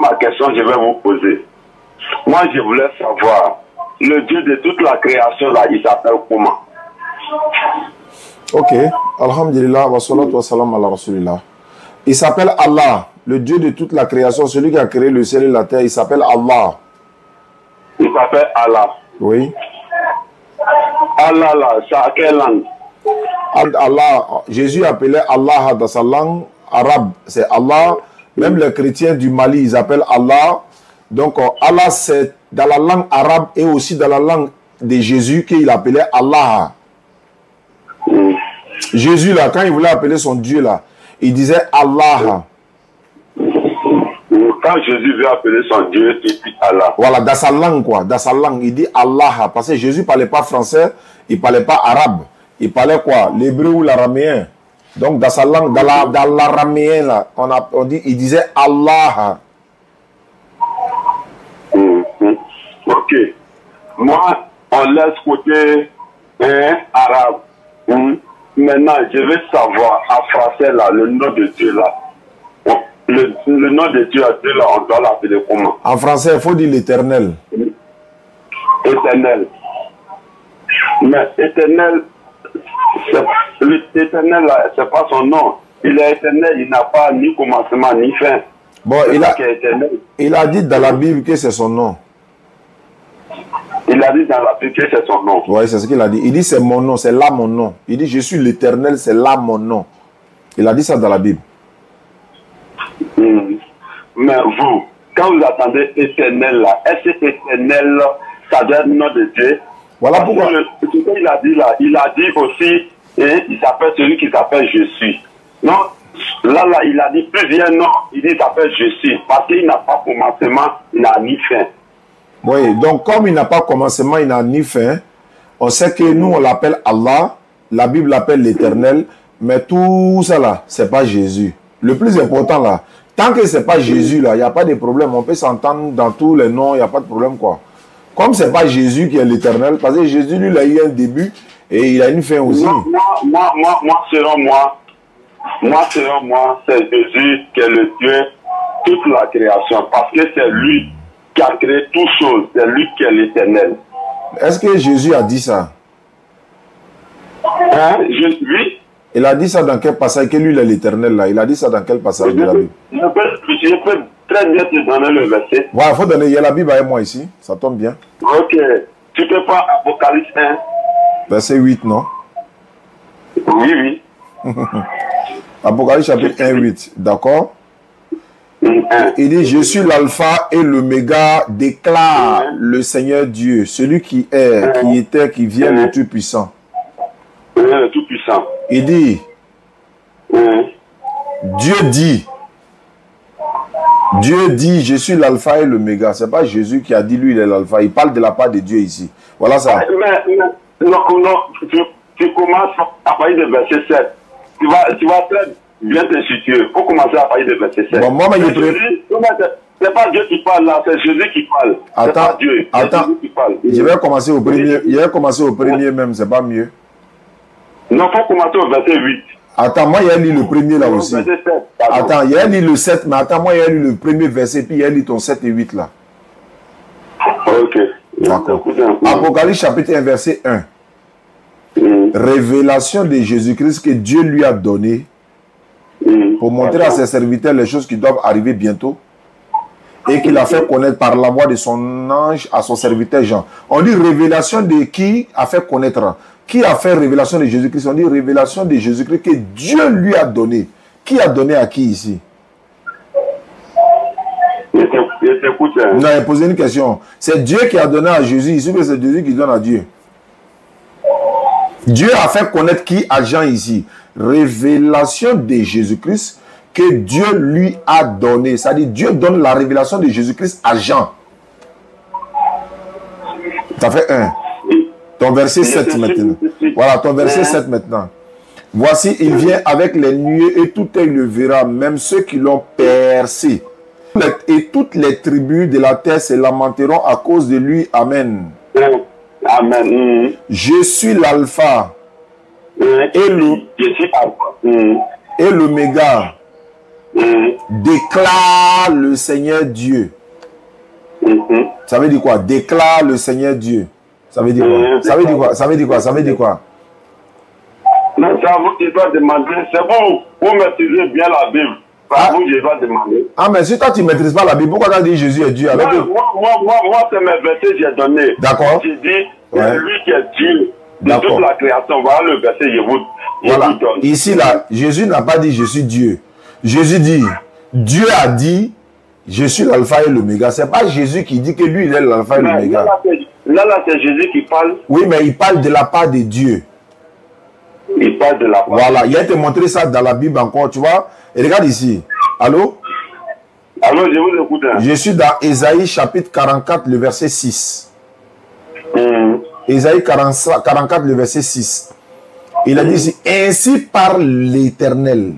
Ma question, je vais vous poser. Moi, je voulais savoir, le Dieu de toute la création, là, il s'appelle comment? Ok. Alhamdulillah, wa salatu wa salam ala rasulillah. Il s'appelle Allah, le Dieu de toute la création, celui qui a créé le ciel et la terre, il s'appelle Allah. Il s'appelle Allah. Oui. Allah, là, c'est à quelle langue? Allah, Jésus appelait Allah dans sa langue arabe, c'est Allah. Même les chrétiens du Mali, ils appellent Allah. Donc, Allah, c'est dans la langue arabe et aussi dans la langue de Jésus qu'il appelait Allah. Jésus, là, quand il voulait appeler son Dieu, là, il disait Allah. Quand Jésus veut appeler son Dieu, il dit Allah. Voilà, dans sa langue, quoi. Dans sa langue, il dit Allah. Parce que Jésus ne parlait pas français, il ne parlait pas arabe. Il parlait quoi? L'hébreu ou l'araméen. Donc, dans sa langue, dans l'araméen, là, il disait Allah. Ok. Moi, on laisse côté arabe. Maintenant, je veux savoir, en français, là, le nom de Dieu, là. Le nom de Dieu, là, on doit l'appeler comment? En français, il faut dire l'éternel. Éternel. Mais éternel, l'éternel, c'est pas son nom. Il est éternel, il n'a pas ni commencement ni fin. Bon, il a dit dans la Bible que c'est son nom. Il a dit dans la Bible que c'est son nom. Oui, c'est ce qu'il a dit. Il dit c'est mon nom, c'est là mon nom. Il dit je suis l'éternel, c'est là mon nom. Il a dit ça dans la Bible. Mais vous, quand vous attendez éternel là, est-ce que éternel, ça doit être le nom de Dieu? Voilà pourquoi. Ce qu'il a dit là, il a dit aussi, il s'appelle celui qui s'appelle Je suis. Non, là, il a dit plusieurs noms. Il dit il s'appelle Je suis. Parce qu'il n'a pas commencement, il n'a ni fin. Oui, donc comme il n'a pas commencement, il n'a ni fin, on sait que nous, on l'appelle Allah, la Bible l'appelle l'Éternel, mais tout ça là, c'est pas Jésus. Le plus important là, tant que c'est pas Jésus là, il n'y a pas de problème. On peut s'entendre dans tous les noms, il n'y a pas de problème quoi. Comme c'est pas Jésus qui est l'Éternel, parce que Jésus lui, il a eu un début et il a une fin aussi. Selon moi, c'est Jésus qui est le Dieu de toute la création, parce que c'est lui qui a créé toutes choses, c'est lui qui est l'Éternel. Est-ce que Jésus a dit ça? Oui. Il a dit ça dans quel passage? Que lui, il est l'Éternel là. Il a dit ça dans quel passage de la Bible? Je peux très bien te donner le verset. Ouais, il faut donner. Il y a la Bible avec moi ici. Ça tombe bien. Ok. Tu peux pas Apocalypse 1. Verset 8, non? Oui. Apocalypse chapitre 1, 8. D'accord? Il dit, je suis l'alpha et l'oméga, déclare le Seigneur Dieu, celui qui est, qui était, qui vient, le Tout-Puissant. Le Tout-Puissant. Il dit, Dieu dit, je suis l'alpha et l'oméga. Ce n'est pas Jésus qui a dit, lui, il est l'alpha. Il parle de la part de Dieu ici. Voilà ça. Mais tu commences à parler de verset 7. Tu vas très bien te situer. Il faut commencer à parler de verset 7. Bon, moi, c'est pas Dieu qui parle là, c'est Jésus qui parle. Attends, Dieu, qui parle. Je vais commencer au premier. Je vais commencer au premier même, c'est pas mieux. Non, il faut commencer au verset 8. Attends, moi, il a lu le premier là aussi. Attends, il a lu le 7, mais attends, moi, il a lu le premier verset, puis il a lu ton 7 et 8 là. Ok. D'accord. Apocalypse chapitre 1, verset 1. Révélation de Jésus-Christ que Dieu lui a donné pour montrer à ses serviteurs les choses qui doivent arriver bientôt et qu'il a fait connaître par la voix de son ange à son serviteur Jean. On dit révélation de qui a fait connaître. Qui a fait révélation de Jésus-Christ? On dit révélation de Jésus-Christ que Dieu lui a donné. Qui a donné à qui ici? Je t'écoute. Non, il a posé une question. C'est Dieu qui a donné à Jésus ici, mais c'est Jésus qui donne à Dieu. Dieu a fait connaître qui à Jean ici? Révélation de Jésus-Christ que Dieu lui a donné. C'est-à-dire Dieu donne la révélation de Jésus-Christ à Jean. Ça fait 1. Ton verset 7 maintenant. Voilà, ton verset 7 maintenant. Voici, il vient avec les nuées et tout œil le verra, même ceux qui l'ont percé. Et toutes les tribus de la terre se lamenteront à cause de lui. Amen. Amen. Je suis l'alpha et l'oméga, Déclare le Seigneur Dieu. Ça veut dire quoi? Déclare le Seigneur Dieu. Ça veut dire quoi? Ça veut dire quoi? Ça veut dire quoi? Ça veut dire quoi? Non, c'est à vous qui doit demander. C'est vous maîtrisez bien la Bible. C'est à vous qui doit demander. Ah, mais si toi tu ne maîtrises pas la Bible, pourquoi tu as dit Jésus est Dieu? Alors que... Moi, c'est mes versets que j'ai donnés. D'accord. J'ai dit, c'est lui qui est Dieu de toute la création. Voilà le verset, je vous donne. Ici, là, Jésus n'a pas dit je suis Dieu. Jésus dit, Dieu a dit, je suis l'alpha et l'oméga. Ce n'est pas Jésus qui dit que lui, il est l'alpha et l'oméga. Là, c'est Jésus qui parle. Oui, mais il parle de la part de Dieu. Il parle de la part. Voilà, il a te montré ça dans la Bible encore, tu vois. Et regarde ici. Allô? Allô, je vous écoute. Je suis dans Ésaïe chapitre 44, le verset 6. Ésaïe 44, le verset 6. Il a dit ici, ainsi parle l'Éternel.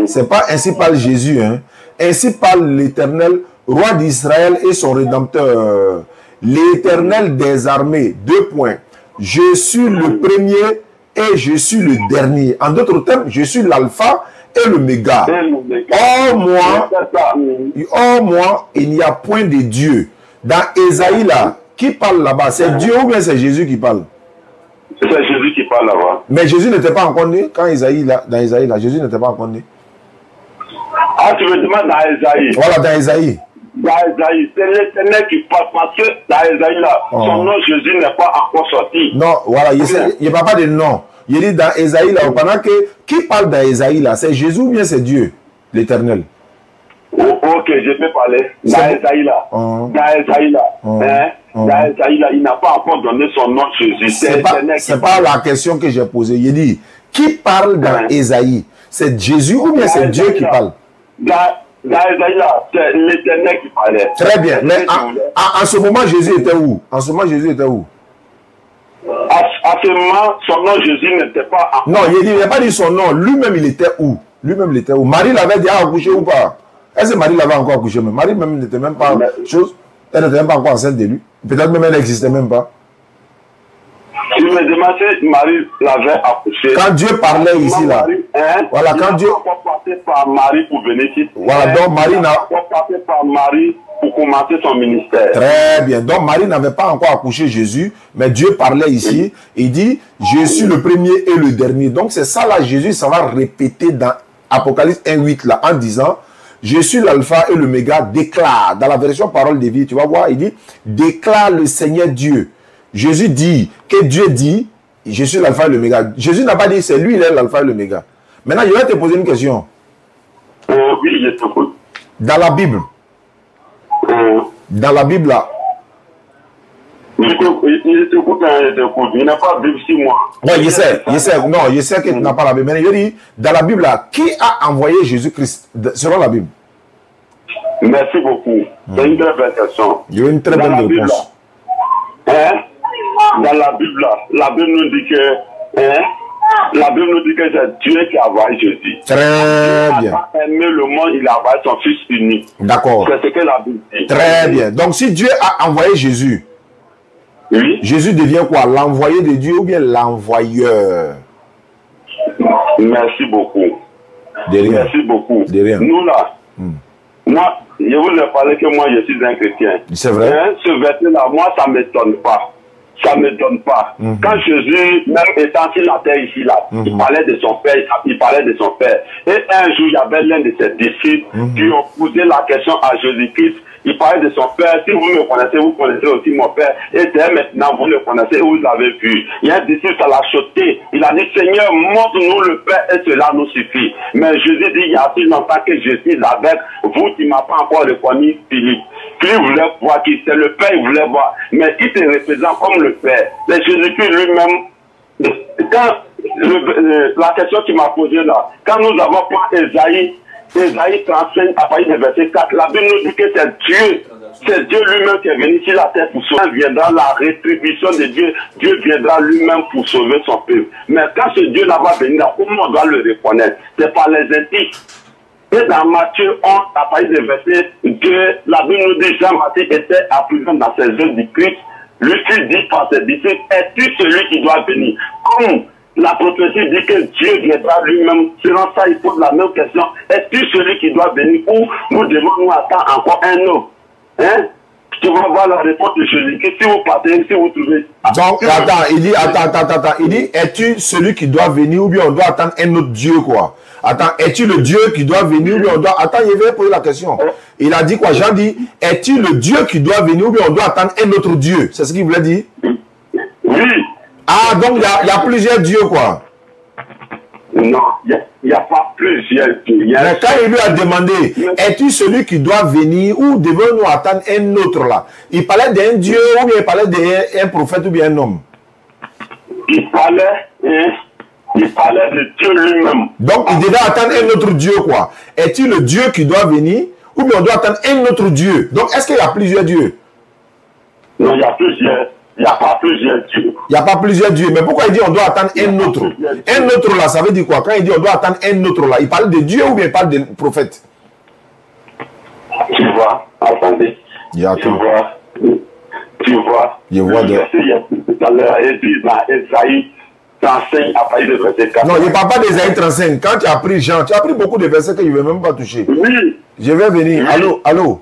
C'est pas ainsi parle Jésus, hein. Ainsi parle l'Éternel, roi d'Israël et son rédempteur. L'Éternel des armées. 2 points. Je suis le premier et je suis le dernier. En d'autres termes, je suis l'alpha et l'oméga. Hors moi, il n'y a point de Dieu. Dans Ésaïe là, qui parle là-bas? C'est Dieu ou bien c'est Jésus qui parle? C'est Jésus qui parle là-bas. Mais Jésus n'était pas encore né quand Ésaïe là, dans Ésaïe là, Jésus n'était pas encore né. Ah, tu me demandes dans Ésaïe. Voilà, dans Ésaïe. Dans Ésaïe, c'est l'Éternel qui parle parce que dans Ésaïe là, son nom Jésus n'est pas encore sorti. Non, voilà, il ne parle pas de nom. Il dit dans Ésaïe là, pendant que qui parle dans Ésaïe là, c'est Jésus ou bien c'est Dieu, l'Éternel? Ok, je peux parler. Dans Ésaïe là, dans Ésaïe là, dans Ésaïe là, il n'a pas encore donné son nom Jésus. C'est pas la question que j'ai posée. Il dit, qui parle dans Ésaïe? C'est Jésus ou bien c'est Dieu qui parle? Dans Ésaïe là, c'est l'Éternel qui parlait. Très bien. Mais en ce moment, Jésus était où? En ce moment, Jésus était où? À ce moment, son nom Jésus n'était pas encore. Non, il n'a pas dit son nom. Lui-même, il était où? Lui-même, il était où? Marie l'avait déjà accouché ou pas? Est-ce que Marie l'avait encore accouché? Mais Marie même n'était même pas chose. Elle n'était même pas encore enceinte de lui. Peut-être même elle n'existait même pas. Je me demandais si Marie l'avait accouché. Quand Dieu parlait ici là. Voilà, quand Dieu. Il n'a pas passé par Marie pour venir ici. Voilà, donc Marie n'a pas passé par Marie pour commencer son ministère. Très bien. Donc Marie n'avait pas encore accouché Jésus, mais Dieu parlait ici. Il dit, je suis le premier et le dernier. Donc c'est ça là, Jésus, ça va répéter dans Apocalypse 1:8 là, en disant, je suis l'alpha et l'oméga, déclare. Dans la version parole de vie, tu vas voir, il dit, déclare le Seigneur Dieu. Jésus dit, que Dieu dit, je suis l'alpha et l'oméga. Jésus n'a pas dit, c'est lui, il est l'alpha et l'oméga. Maintenant, je vais te poser une question. Oui, je t'écoute. Dans la Bible, là. Il t'écoute, il n'a pas la Bible sur moi. Oui, je sais que tu n'as pas la Bible. Mais je dis, dans la Bible, là, qui a envoyé Jésus-Christ selon la Bible? Merci beaucoup. C'est une très belle question. Il y a une très bonne réponse. Dans la Bible, là, la Bible nous dit que la Bible nous dit que c'est Dieu qui a envoyé Jésus. Très bien. Il a aimé le monde, il a envoyé son Fils unique. D'accord. C'est ce que la Bible dit. Très bien. Donc si Dieu a envoyé Jésus, oui. Jésus devient quoi? L'envoyé de Dieu ou bien l'envoyeur? Merci beaucoup. De rien. Merci beaucoup. De rien. Nous là, moi, je vous ai parlé que moi je suis un chrétien. C'est vrai. Ce verset-là, moi, ça ne m'étonne pas. Ça ne m'étonne pas. Quand Jésus, même étant sur la terre ici, là, il parlait de son père, il parlait de son père. Et un jour, il y avait l'un de ses disciples qui ont posé la question à Jésus-Christ. Il parlait de son père. Si vous me connaissez, vous connaissez aussi mon père. Et dès maintenant, vous le connaissez et vous l'avez vu. Il y a un disciple, ça l'a choqué. Il a dit, Seigneur, montre-nous le Père et cela nous suffit. Mais Jésus dit, il y a si longtemps que je suis avec vous qui ne m'avez pas encore reconnu, Philippe. Philippe voulait voir qui c'est le Père, il voulait voir. Mais il se représente comme le Père. C'est Jésus-Christ lui-même. Quand la question qu'il m'a posée là, quand nous avons pris Ésaïe 35, à partir du verset 4, la Bible nous dit que c'est Dieu. C'est Dieu lui-même qui est venu sur la terre pour sauver. Viendra la rétribution de Dieu. Dieu viendra lui-même pour sauver son peuple. Mais quand ce Dieu-là va venir, comment on doit le reconnaître? C'est par les indices. Et dans Matthieu 11, à partir du verset 2, la Bible nous dit Jean-Baptiste était à prison dans ses œuvres du Christ. Lui fut dit par ses disciples, es-tu celui qui doit venir? Comme La prophétie dit que Dieu viendra lui-même. Selon ça, il pose la même question. Est-ce celui qui doit venir ou nous devons nous attendre encore un autre? Hein? Tu vas voir la réponse de Jésus. Que si vous partez, si vous trouvez. Donc, attends, il dit, attends. Il dit, es-tu celui qui doit venir ou bien on doit attendre un autre Dieu, quoi? Attends, es-tu le Dieu qui doit venir ou bien on doit... Attends, il va poser la question. Il a dit quoi? Jean dit, es-tu le Dieu qui doit venir ou bien on doit attendre un autre Dieu? C'est ce qu'il voulait dire? Oui. Ah, donc il y a plusieurs dieux, quoi. Non, il n'y a pas plusieurs dieux. Mais quand il lui a demandé, es-tu celui qui doit venir ou devons-nous attendre un autre là? Il parlait d'un dieu ou bien il parlait d'un prophète ou bien un homme? Il parlait de Dieu lui-même. Donc il devait attendre un autre dieu, quoi. Es-tu le Dieu qui doit venir ou bien on doit attendre un autre Dieu? Donc est-ce qu'il y a plusieurs dieux? Non, il y a plusieurs. Il n'y a pas plusieurs dieux. Il n'y a pas plusieurs dieux. Mais pourquoi il dit on doit attendre un autre? Un autre là, ça veut dire quoi? Quand il dit on doit attendre un autre là, il parle de Dieu ou bien il parle de prophète? Tu vois, attendez. Tu vois. Je vois de... Tout à l'heure, et puis dans Esaïe 35, à partir de verset 4. Non, je ne parle pas d'Esaïe 35. Quand tu as pris Jean, tu as pris beaucoup de versets que je ne vais même pas toucher. Oui. Je vais venir. Oui. Allô?